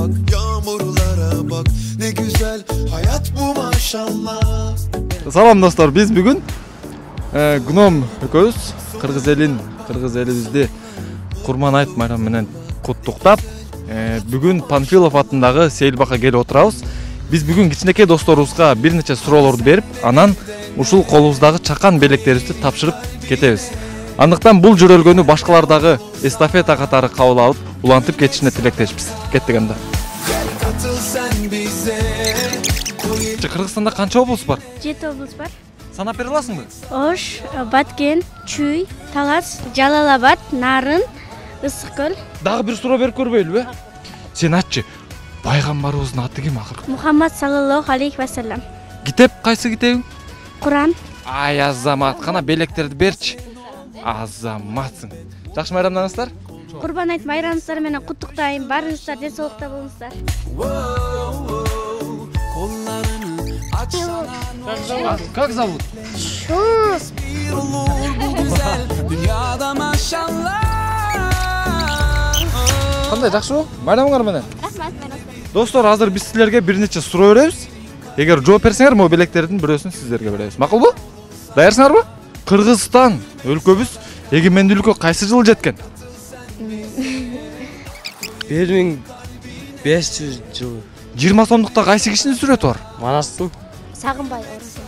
bak, yağmurlara bak. Ne güzel hayat bu maşallah. Salam dostlar, biz bugün Gnom ekөөбүз Кыргыз элибизди Курман айт майрамы менен куттуктап, бүгүн Панфилов атындагы сейилбакка келип отурабыз. Биз бүгүн кичинекей досторубузга бир нече суроолорду берип, анан ушул колубуздагы чакан белектерибизди тапшырып кетебиз. Андыктан бул жөрөлгөнү башкалар дагы эстафета катары кабыл алып, улантып кетишине тилектешпиз. Кеттик анда. Кыргызстанда канча облус бар? 7 облус бар. Санап бере аласыңбы? Ош, Баткен, Чүй, Талас, Жалалабад, Нарын, Ысык көл. Дагы бир суроо берип көрбөйлүбү? Сен айтчы, пайгамбарыбыздын аты ким акыркы? Мухаммад саллаллаху алейхи ва саллам. Китеп кайсы китебиң? Куран. Ай Азамат, кана белектерди берчи. Азаматсың. Жакшы майрамдаңыздар? Курбан айт майрамыңыздар менен куттуктайм. Барыңыздар ден соолукта болуңуздар. Как зовут? Кандай жакшыбы? Майрамыңар менен. Рахмат. Достор, азыр биз силерге бир нече суроо беребиз. Эгер жооп берсеңер, могу белектердин бирөөсүн сиздерге беребиз. Макулбу? Даярсыңарбы? Кыргызстан өлкөбүз эгемендүүлүккө кайсы жылы жеткен? 1500 жыл. 20 сомдукта кайсы кишинин сүрөтү бар? Манастың. Сагынбай.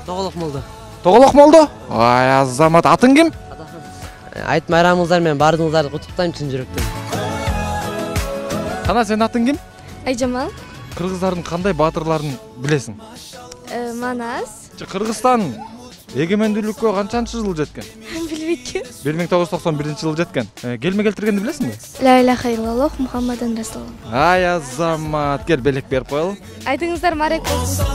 Тоголок молдо. Тоголок молдо? Ай Азамат, атың ким? Айт майрамыңыздар менен бардыңыздарды куттуктайм чын жүрөктөн. Кана сенин атың ким? Айжамал. Кыргыздардын кандай баатырларын билесиң? Манас. Кыргызстан эгемендүүлүккө канчанчы жыл жеткен? Билбейт. 1991 жыл жеткен. Келме келтиргенди билесиңби? Ла иляха иллаллах Мухаммадан расулуллах. Ай Азамат, кел белек берип коелу. Айтыңыздар марек болсун.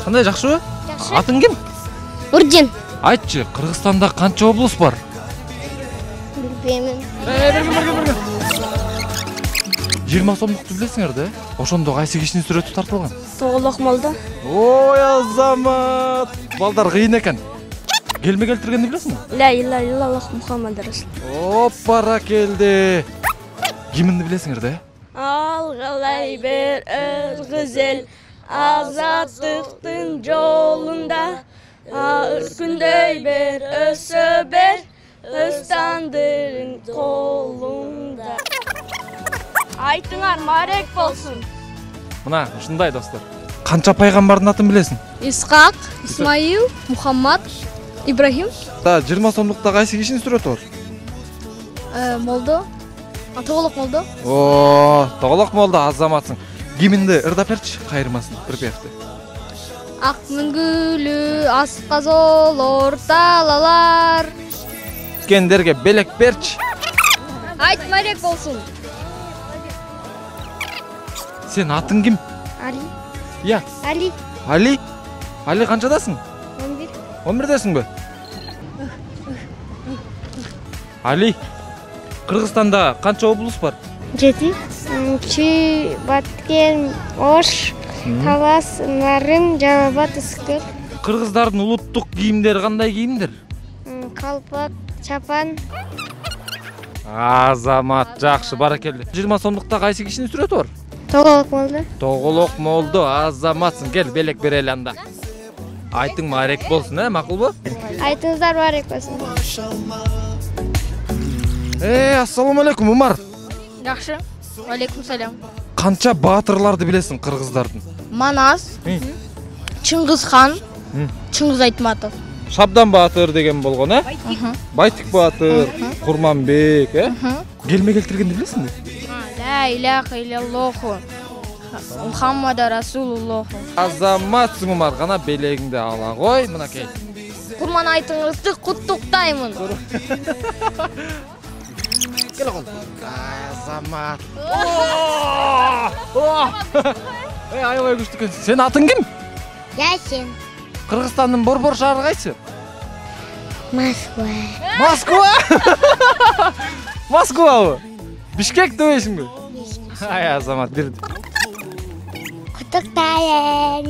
Кандай жакшыбы? Жакшы. Атың ким? Урдин. Айтчы, Кыргызстанда канча облус бар? Билбеймин. 20 сомдукту билесиңер да? Ошондо кайсы кишинин сүрөтү тартылган? Тоголок молдо. Ой Азамат, балдар кыйын экен. Келме келтиргенди билесиңби? Ла иляха иллаллах Мухаммад расулуллах. Оппара келди. Киминди билесиңер да? Алгалай бер ызгызел азаттыктын жолунда. Ар күндөй бер өсө бер Öztandırın kolunda. Айтыңар марек болсун. Мына, ушундай достор. Канча пайгамбардын атын билесиң? Исхак, Исмаил, Мухаммад, Ибрахим. Да, 20 сомдукта кайсы кишинин сүрөтү бар? Молдо. Тоголок молдо. О, тоголок молдо, Азаматсың. Киминди ырдап берчи, кайырмасын, припевти. Ак мүнгүлү, асказол, орталалар. Кендерге белек берчи. Айт марек болсун. Сен атың ким? Али. Я. Али. Али? Али канчадасың? 11. 11десиңби? Али, Кыргызстанда канча облус бар? 7. Чүй, Баткен, Ош, Талас, Нарын, Жалалабад, Ысык көл. Кыргыздардын улуттук кийимдери кандай кийимдер? Калпак, чапан. Азамат, жакшы, баракелде. 20 сомдукта кайсы кишинин сүрөтү бар? Тоголок молдо. Тоголок молдо, Азаматсың. Кел, белек берели анда. Айтың марек болсун, макулбу? Айтыңыздар марек болсун. Ассаламу алейкум, Умар. Жакшы. Алейкум салам. Канча баатырларды билесиң Кыргыздардын? Манас, Чыңгыз хан, Чыңгыз Айтматов. Шабдан Баатыр деген болгон, Байтик Баатыр, Курманбек, Келме келтиргенди билесиңби? Ла иляха иллаллах Мухаммад расулуллах. Азаматсың, Умар, гана белегиңди ала кой, мынакей. Курман айтыңызды куттуктаймын. Кел кол. Азамат. Аябай күчтүү экенсиң. Сен атың ким? Ясин. Кыргызстандын борбор шаары кайсы? Москва. Москва? Москвабы? Бишкек дебейсиңби? Ай Азамат, бир. Куттуктайм.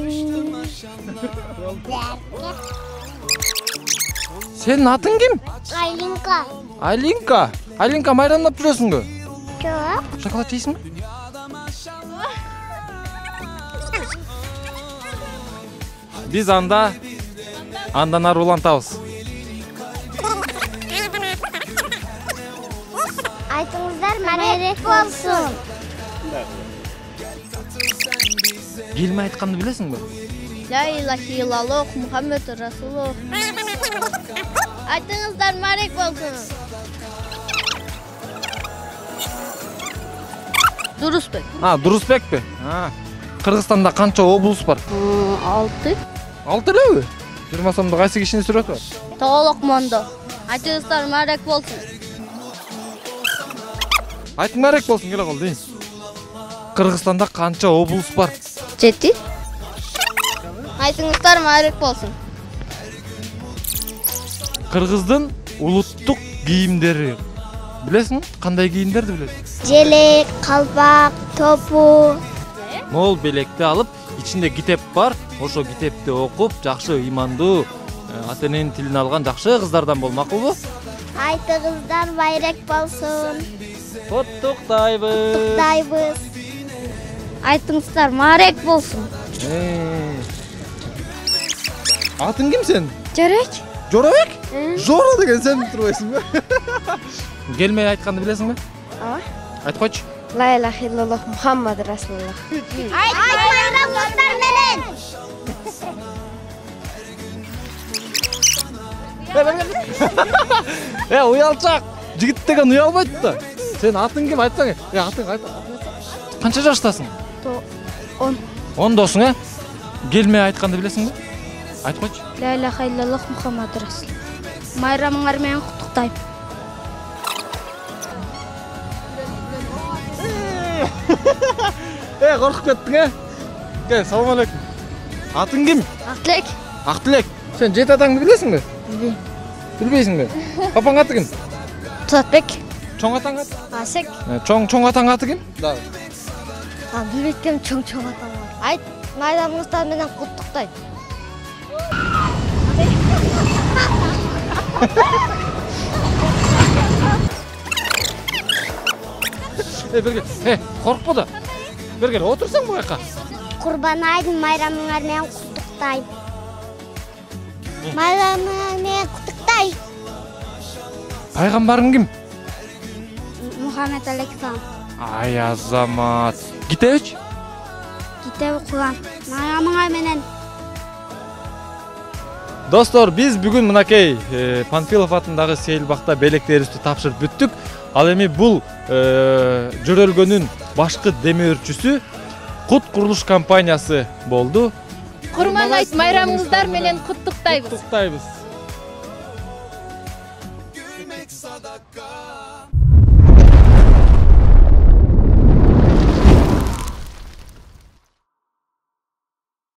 Сенин атың ким? Алинка. Алинка. Алинка, майрамдап жүрөсүңбү? Жок. Шоколад жейсиңби? Биз андан ары улантабыз. Айтыңыздар мээрек болсун. Келме айтканды билесиңби? Ла илаха иллаллах Мухаммед Расулуллах. Айтыңыздар мээрек болсун. Дурусбек. Дурусбекпи? Кыргызстанда канча облус бар? 6. 6 элеби? 20 сомдо кайсы кишини сүрөтү бар? Тоголокмондо. Айтыңыздар мээрек болсун. Айтың мээрек болсун, келе кол дейин. Кыргызстанда канча облус бар? 7. Айтыңыздар мээрек болсун. Кыргыздын улуттук кийимдери. Билесиң? Кандай кийимдерди билесиң? Желек, калпак, топу. Мол белекти алып, ичинде китеп бар. Ошо китепти окуп, жакшы ыймандуу, ата-эненин тилин алган жакшы кыздардан болмакпылбы? Айтыңыздар байрек болсун. Куттуктайбыз. Дайбыз. Айтыңыздар мээрек болсун. Атың ким сен? Жарек. Жоробек? Жоро деген сен турбайсыңбы? Келмей айтканды билесиңби? Ооба. Айтып койчу. Ла илаха иллаллах Мухаммад Расулуллах. Айтыңыздар менен. Уялчак. Жигит деген уялбайт да. Сен атың ким айтсаң? Атың айт. Канча жаштасың? 10. 10досуң, Келмей айтканды билесиңби? Айтып койчу. Ла илаха иллаллах Мухаммад Расулуллах. Майрамыңар менен куттуктайм. Коркуп кеттиң, Кел, салам алейкум. Атың ким? Актилек. Актилек. Сен жет атаңды билесиңби? Билбейм. Билбейсиңби? Папаң аты ким? Тутбек. Чоң атаң аты? Асек. Чоң атаң аты ким? Да. Билбейм, чоң атам бар. Айт, майрамыңыздар менен куттуктайм. Бергел. Коркпо да. Бергел, отурсаң бу жака. Курбан айдын майрамыңар менен куттуктайм. Майрамыңар менен куттуктайм. Пайгамбарың ким? Мухаммед алейхиссалам. Ай азамат. Китебич? Китеп окуган. Майрамыңар менен. Достор, биз бүгүн мынакей Панфилов атындагы Сейилбакта белектерибизди тапшырып бүттүк. Ал эми бул жөрөлгөнүн башкы демөөрчүсү Кут курулуш компаниясы болду. Курман айт майрамыңыздар менен куттуктайбыз. Куттуктайбыз.